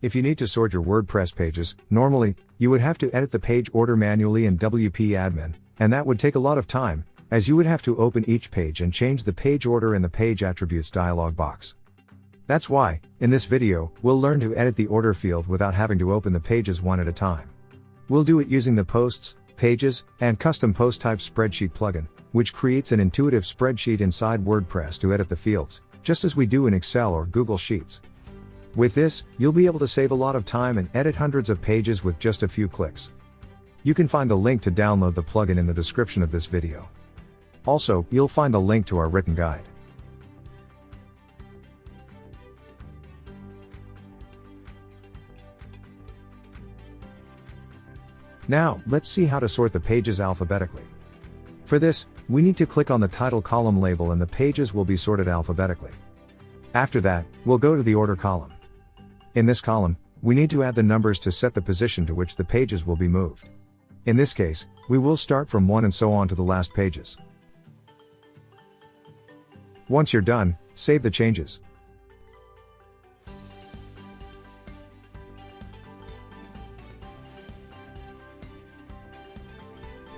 If you need to sort your WordPress pages, normally, you would have to edit the page order manually in WP Admin, and that would take a lot of time, as you would have to open each page and change the page order in the Page Attributes dialog box. That's why, in this video, we'll learn to edit the order field without having to open the pages one at a time. We'll do it using the Posts, Pages, and Custom Post Type Spreadsheet plugin, which creates an intuitive spreadsheet inside WordPress to edit the fields, just as we do in Excel or Google Sheets. With this, you'll be able to save a lot of time and edit hundreds of pages with just a few clicks. You can find the link to download the plugin in the description of this video. Also, you'll find the link to our written guide. Now, let's see how to sort the pages alphabetically. For this, we need to click on the title column label and the pages will be sorted alphabetically. After that, we'll go to the order column. In this column, we need to add the numbers to set the position to which the pages will be moved. In this case, we will start from 1 and so on to the last pages. Once you're done, save the changes.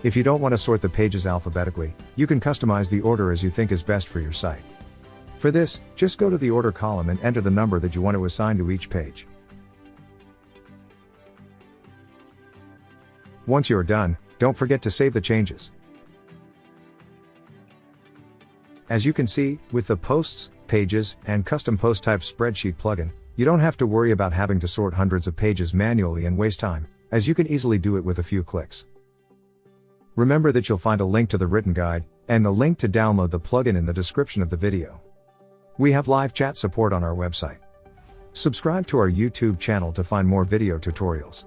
If you don't want to sort the pages alphabetically, you can customize the order as you think is best for your site. For this, just go to the order column and enter the number that you want to assign to each page. Once you're done, don't forget to save the changes. As you can see, with the Posts, Pages, and Custom Post Type Spreadsheet plugin, you don't have to worry about having to sort hundreds of pages manually and waste time, as you can easily do it with a few clicks. Remember that you'll find a link to the written guide, and the link to download the plugin in the description of the video. We have live chat support on our website. Subscribe to our YouTube channel to find more video tutorials.